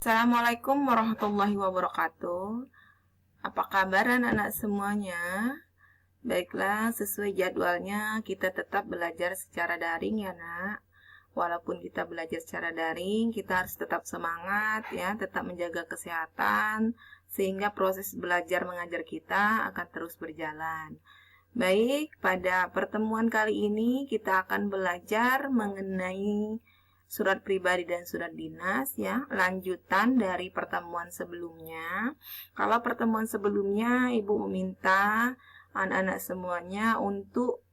Assalamualaikum warahmatullahi wabarakatuh. Apa kabar anak-anak semuanya? Baiklah, sesuai jadwalnya kita tetap belajar secara daring ya nak. Walaupun kita belajar secara daring, kita harus tetap semangat ya, tetap menjaga kesehatan, sehingga proses belajar mengajar kita akan terus berjalan. Baik, pada pertemuan kali ini kita akan belajar mengenai surat pribadi dan surat dinas ya, lanjutan dari pertemuan sebelumnya. Kalau pertemuan sebelumnya Ibu meminta anak-anak semuanya untuk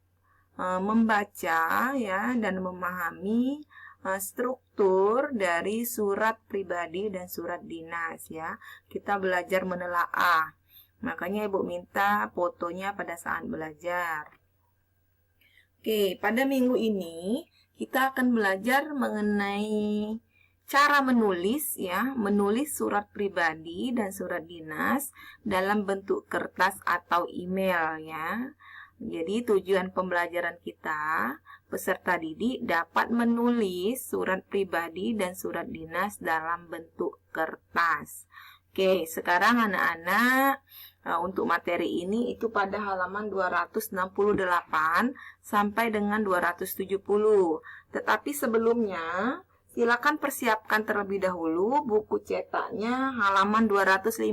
membaca ya dan memahami struktur dari surat pribadi dan surat dinas ya. Kita belajar menelaah. Makanya Ibu minta fotonya pada saat belajar. Oke, pada minggu ini kita akan belajar mengenai cara menulis ya, menulis surat pribadi dan surat dinas dalam bentuk kertas atau email ya. Jadi tujuan pembelajaran kita, peserta didik dapat menulis surat pribadi dan surat dinas dalam bentuk kertas. Oke, sekarang anak-anak untuk materi ini itu pada halaman 268 sampai dengan 270. Tetapi sebelumnya, silakan persiapkan terlebih dahulu buku cetaknya halaman 254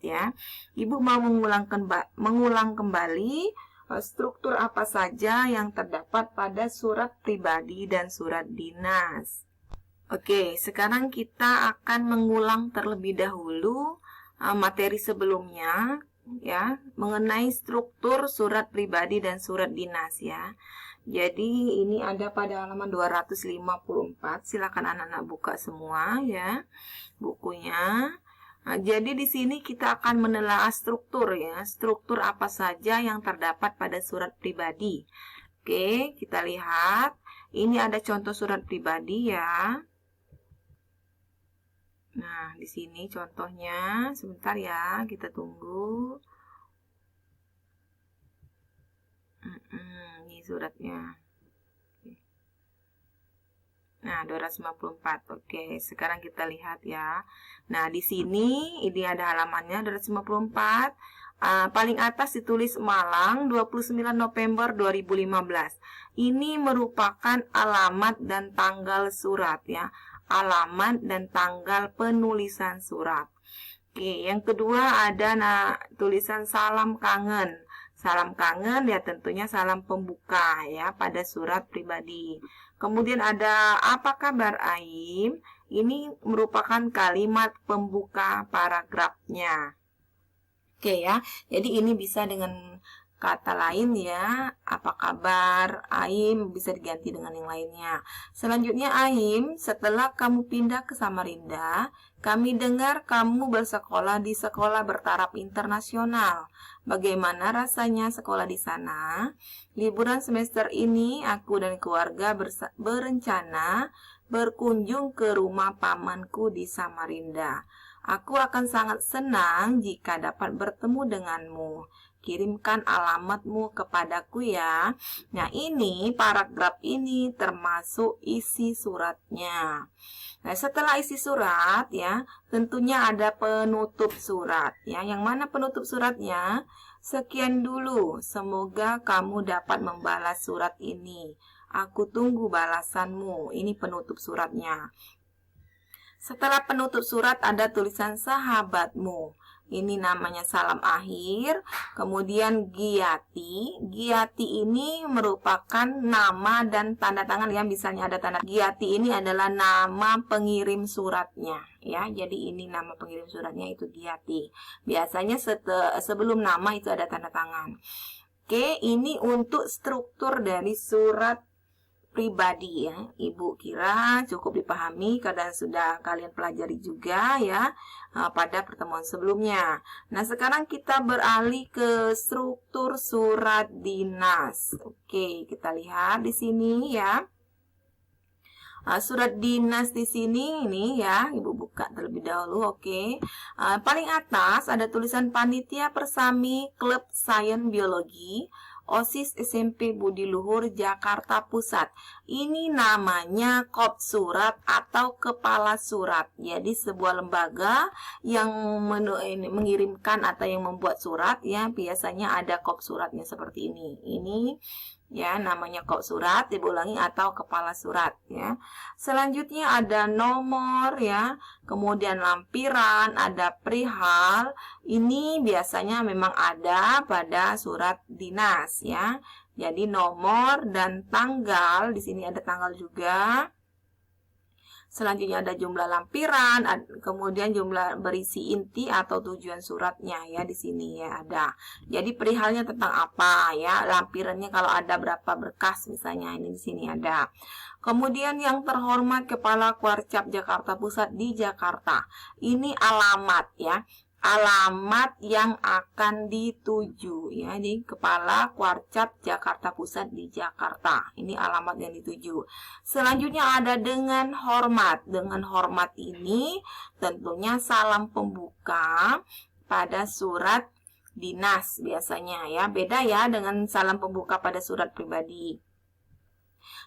ya. Ibu mau mengulang kembali struktur apa saja yang terdapat pada surat pribadi dan surat dinas. Oke, sekarang kita akan mengulang terlebih dahulu materi sebelumnya ya, mengenai struktur surat pribadi dan surat dinas ya. Jadi ini ada pada halaman 254. Silakan anak-anak buka semua ya bukunya. Jadi di sini kita akan menelaah struktur ya, struktur apa saja yang terdapat pada surat pribadi. Oke, kita lihat. Ini ada contoh surat pribadi ya. Nah, di sini contohnya. Sebentar ya, kita tunggu. Ini suratnya. Nah, 254. Oke, sekarang kita lihat ya. Nah, di sini ini ada halamannya 254. Paling atas ditulis Malang 29 November 2015. Ini merupakan alamat dan tanggal surat ya. Alamat dan tanggal penulisan surat. Oke, yang kedua ada tulisan salam kangen. Salam kangen ya tentunya salam pembuka ya pada surat pribadi. Kemudian ada apa kabar Aim? Ini merupakan kalimat pembuka paragrafnya. Oke ya, jadi ini bisa dengan kata lain ya, apa kabar Aim, bisa diganti dengan yang lainnya. Selanjutnya Aim, setelah kamu pindah ke Samarinda, kami dengar kamu bersekolah di sekolah bertaraf internasional. Bagaimana rasanya sekolah di sana? Liburan semester ini aku dan keluarga berencana berkunjung ke rumah pamanku di Samarinda. Aku akan sangat senang jika dapat bertemu denganmu. Kirimkan alamatmu kepadaku ya. Nah, ini paragraf ini termasuk isi suratnya. Nah, setelah isi surat ya, tentunya ada penutup surat ya. Yang mana penutup suratnya? Sekian dulu. Semoga kamu dapat membalas surat ini. Aku tunggu balasanmu. Ini penutup suratnya. Setelah penutup surat ada tulisan sahabatmu. Ini namanya salam akhir. Kemudian Giati. Giati ini merupakan nama dan tanda tangan ya. Misalnya ada tanda Giati ini adalah nama pengirim suratnya ya. Jadi ini nama pengirim suratnya itu Giati. Biasanya sebelum nama itu ada tanda tangan. Oke, ini untuk struktur dari surat pribadi ya. Ibu kira cukup dipahami karena sudah kalian pelajari juga ya pada pertemuan sebelumnya. Nah, sekarang kita beralih ke struktur surat dinas. Oke, kita lihat di sini ya. Surat dinas di sini ini ya, Ibu buka terlebih dahulu. Oke. Paling atas ada tulisan Panitia Persami Klub Sains Biologi OSIS SMP Budi Luhur Jakarta Pusat. Ini namanya kop surat atau kepala surat. Jadi sebuah lembaga yang mengirimkan atau yang membuat surat ya, biasanya ada kop suratnya seperti ini. Ini ya namanya kop surat, diulangi, atau kepala surat ya. Selanjutnya ada nomor ya, kemudian lampiran, ada perihal. Ini biasanya memang ada pada surat dinas ya. Jadi nomor dan tanggal, di sini ada tanggal juga. Selanjutnya ada jumlah lampiran, kemudian jumlah berisi inti atau tujuan suratnya ya, di sini ya ada. Jadi perihalnya tentang apa ya, lampirannya kalau ada berapa berkas misalnya, ini di sini ada. Kemudian yang terhormat Kepala Kuarcap Jakarta Pusat di Jakarta. Ini alamat ya. Alamat yang akan dituju ya, di Kepala Kuarcap Jakarta Pusat di Jakarta. Ini alamat yang dituju. Selanjutnya ada dengan hormat. Dengan hormat ini tentunya salam pembuka pada surat dinas biasanya ya. Beda ya dengan salam pembuka pada surat pribadi.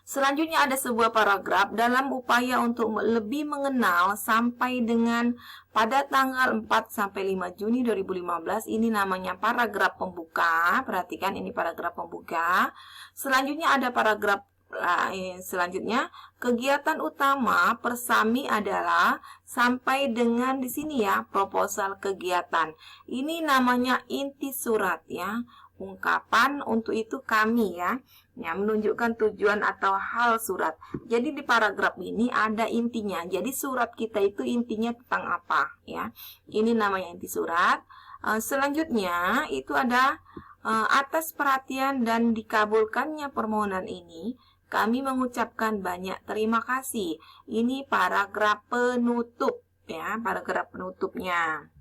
Selanjutnya ada sebuah paragraf dalam upaya untuk lebih mengenal sampai dengan pada tanggal 4 sampai 5 Juni 2015. Ini namanya paragraf pembuka. Perhatikan ini paragraf pembuka. Selanjutnya ada paragraf selanjutnya, kegiatan utama Persami adalah sampai dengan di sini ya, proposal kegiatan. Ini namanya inti surat ya. Ungkapan untuk itu kami ya, menunjukkan tujuan atau hal surat. Jadi di paragraf ini ada intinya. Jadi surat kita itu intinya tentang apa ya. Ini namanya inti surat. Selanjutnya itu ada atas perhatian dan dikabulkannya permohonan ini, kami mengucapkan banyak terima kasih. Ini paragraf penutup ya, paragraf penutupnya.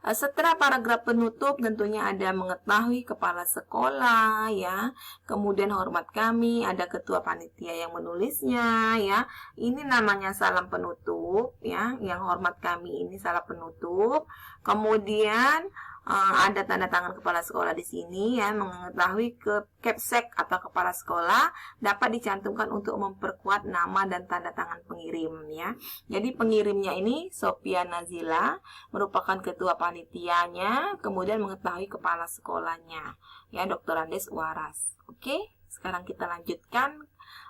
Setelah paragraf penutup tentunya ada mengetahui kepala sekolah ya, kemudian hormat kami, ada ketua panitia yang menulisnya ya. Ini namanya salam penutup ya, yang hormat kami ini salam penutup. Kemudian ada tanda tangan kepala sekolah di sini ya, mengetahui ke Kepsek atau kepala sekolah dapat dicantumkan untuk memperkuat nama dan tanda tangan pengirim ya. Jadi pengirimnya ini Sophia Nazila merupakan ketua panitianya, kemudian mengetahui kepala sekolahnya ya, Dr. Andes Waras. Oke, sekarang kita lanjutkan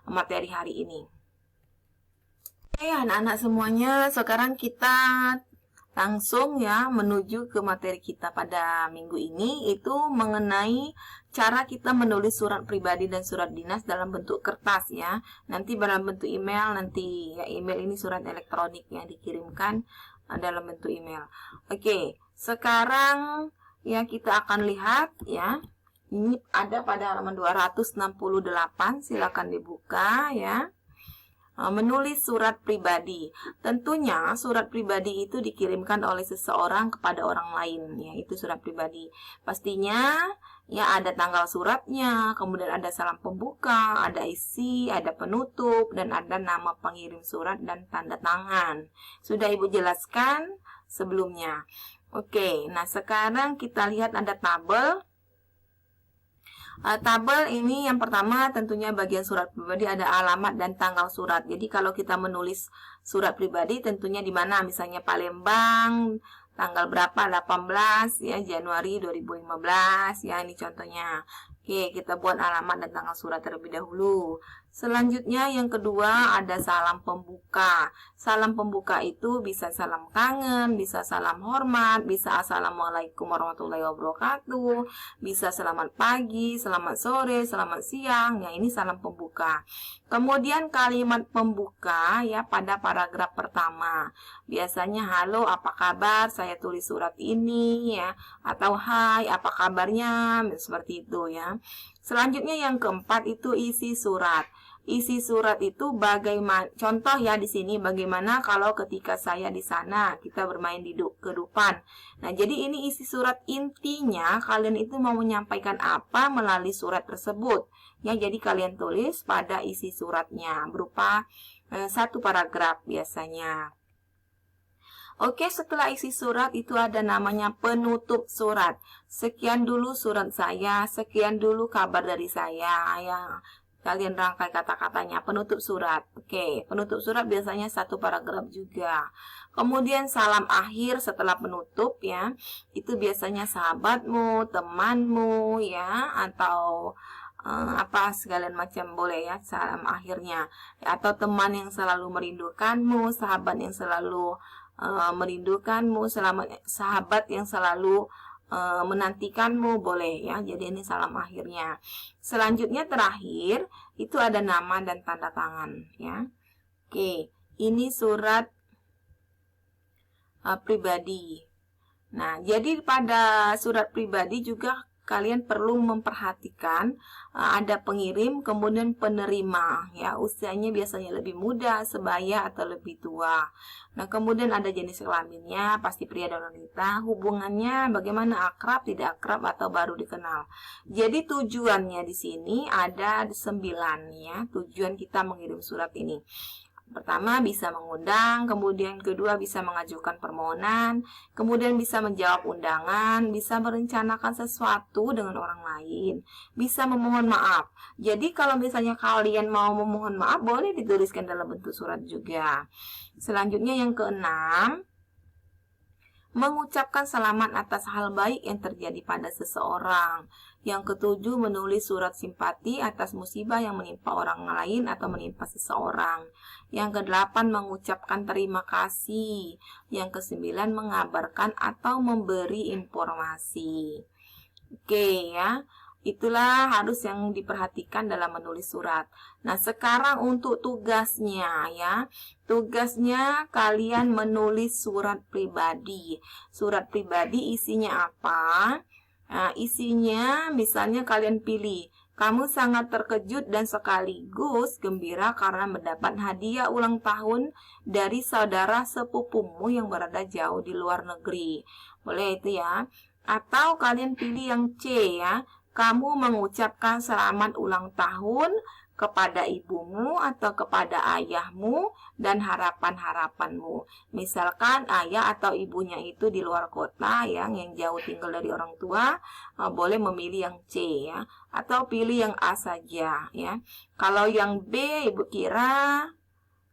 materi hari ini. Oke, anak-anak semuanya, sekarang kita langsung ya menuju ke materi kita pada minggu ini, itu mengenai cara kita menulis surat pribadi dan surat dinas dalam bentuk kertas ya. Nanti dalam bentuk email, nanti ya, email ini surat elektronik yang dikirimkan dalam bentuk email. Oke, sekarang ya kita akan lihat ya. Ini ada pada halaman 268, silakan dibuka ya. Menulis surat pribadi. Tentunya surat pribadi itu dikirimkan oleh seseorang kepada orang lain ya, itu surat pribadi. Pastinya ya ada tanggal suratnya, kemudian ada salam pembuka, ada isi, ada penutup, dan ada nama pengirim surat dan tanda tangan. Sudah Ibu jelaskan sebelumnya. Oke, nah sekarang kita lihat ada tabel. Tabel ini yang pertama tentunya bagian surat pribadi ada alamat dan tanggal surat. Jadi kalau kita menulis surat pribadi tentunya di mana, misalnya Palembang, tanggal berapa, 18 ya Januari 2015 ya, ini contohnya. Oke, kita buat alamat dan tanggal surat terlebih dahulu. Selanjutnya yang kedua ada salam pembuka. Salam pembuka itu bisa salam kangen, bisa salam hormat, bisa assalamualaikum warahmatullahi wabarakatuh, bisa selamat pagi, selamat sore, selamat siang. Ya, ini salam pembuka. Kemudian kalimat pembuka ya pada paragraf pertama. Biasanya halo, apa kabar? Saya tulis surat ini ya, atau hai, apa kabarnya? Seperti itu ya. Selanjutnya yang keempat itu isi surat. Isi surat itu bagaimana, contoh ya di sini bagaimana kalau ketika saya di sana kita bermain di kedupan. Nah, jadi ini isi surat, intinya kalian itu mau menyampaikan apa melalui surat tersebut. Ya, jadi kalian tulis pada isi suratnya berupa satu paragraf biasanya. Oke, setelah isi surat itu ada namanya penutup surat. Sekian dulu surat saya, sekian dulu kabar dari saya. Ya, kalian rangkai kata-katanya penutup surat. Oke, penutup surat biasanya satu paragraf juga. Kemudian salam akhir setelah penutup ya. Itu biasanya sahabatmu, temanmu ya, atau apa segala macam boleh ya salam akhirnya ya, atau teman yang selalu merindukanmu, sahabat yang selalu merindukanmu, sahabat yang selalu menantikanmu boleh ya. Jadi ini salam akhirnya. Selanjutnya terakhir itu ada nama dan tanda tangan ya. Oke, ini surat pribadi. Nah, jadi pada surat pribadi juga kalian perlu memperhatikan ada pengirim kemudian penerima ya, usianya biasanya lebih muda, sebaya atau lebih tua. Nah, kemudian ada jenis kelaminnya, pasti pria dan wanita, hubungannya bagaimana, akrab, tidak akrab atau baru dikenal. Jadi tujuannya di sini ada 9 ya, tujuan kita mengirim surat ini. Pertama bisa mengundang, kemudian kedua bisa mengajukan permohonan, kemudian bisa menjawab undangan, bisa merencanakan sesuatu dengan orang lain, bisa memohon maaf. Jadi kalau misalnya kalian mau memohon maaf boleh dituliskan dalam bentuk surat juga. Selanjutnya yang keenam, mengucapkan selamat atas hal baik yang terjadi pada seseorang. Yang ketujuh, menulis surat simpati atas musibah yang menimpa orang lain atau menimpa seseorang. Yang kedelapan, mengucapkan terima kasih. Yang kesembilan, mengabarkan atau memberi informasi. Oke ya, itulah harus yang diperhatikan dalam menulis surat. Nah, sekarang untuk tugasnya ya. Tugasnya kalian menulis surat pribadi. Surat pribadi isinya apa? Nah, isinya misalnya kalian pilih, kamu sangat terkejut dan sekaligus gembira karena mendapat hadiah ulang tahun dari saudara sepupumu yang berada jauh di luar negeri. Boleh itu ya. Atau kalian pilih yang C ya, kamu mengucapkan selamat ulang tahun kepada ibumu atau kepada ayahmu dan harapan-harapanmu. Misalkan ayah atau ibunya itu di luar kota yang jauh tinggal dari orang tua, boleh memilih yang C ya, atau pilih yang A saja ya. Kalau yang B ibu kira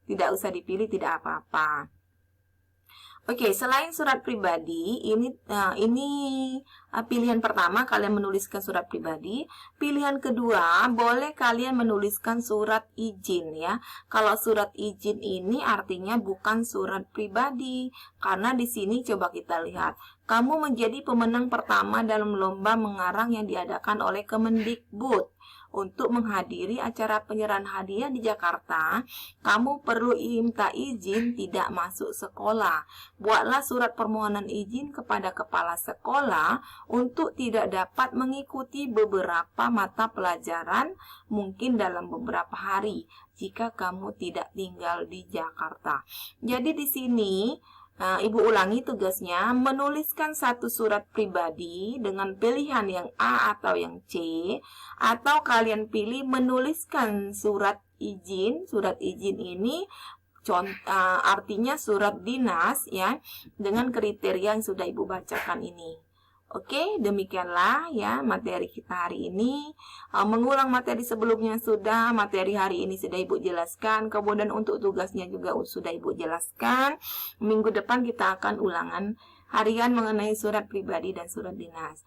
tidak usah dipilih, tidak apa-apa. Oke, selain surat pribadi, ini pilihan pertama kalian menuliskan surat pribadi. Pilihan kedua, boleh kalian menuliskan surat izin ya. Kalau surat izin ini artinya bukan surat pribadi, karena di sini coba kita lihat. Kamu menjadi pemenang pertama dalam lomba mengarang yang diadakan oleh Kemendikbud. Untuk menghadiri acara penyerahan hadiah di Jakarta, kamu perlu minta izin tidak masuk sekolah. Buatlah surat permohonan izin kepada kepala sekolah untuk tidak dapat mengikuti beberapa mata pelajaran mungkin dalam beberapa hari jika kamu tidak tinggal di Jakarta. Jadi di sini Ibu ulangi tugasnya, menuliskan satu surat pribadi dengan pilihan yang A atau yang C, atau kalian pilih menuliskan surat izin. Surat izin ini artinya surat dinas ya, dengan kriteria yang sudah Ibu bacakan ini. Oke, demikianlah ya materi kita hari ini. Mengulang materi sebelumnya sudah, materi hari ini sudah Ibu jelaskan. Kemudian untuk tugasnya juga sudah Ibu jelaskan. Minggu depan kita akan ulangan harian mengenai surat pribadi dan surat dinas.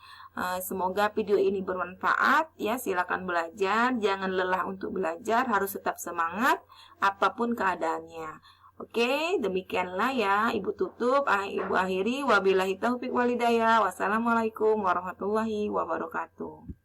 Semoga video ini bermanfaat ya. Silakan belajar, jangan lelah untuk belajar, harus tetap semangat apapun keadaannya. Oke, demikianlah ya. Ibu tutup, Ibu akhiri. Wabillahi taufiq walhidayah. Wassalamualaikum warahmatullahi wabarakatuh.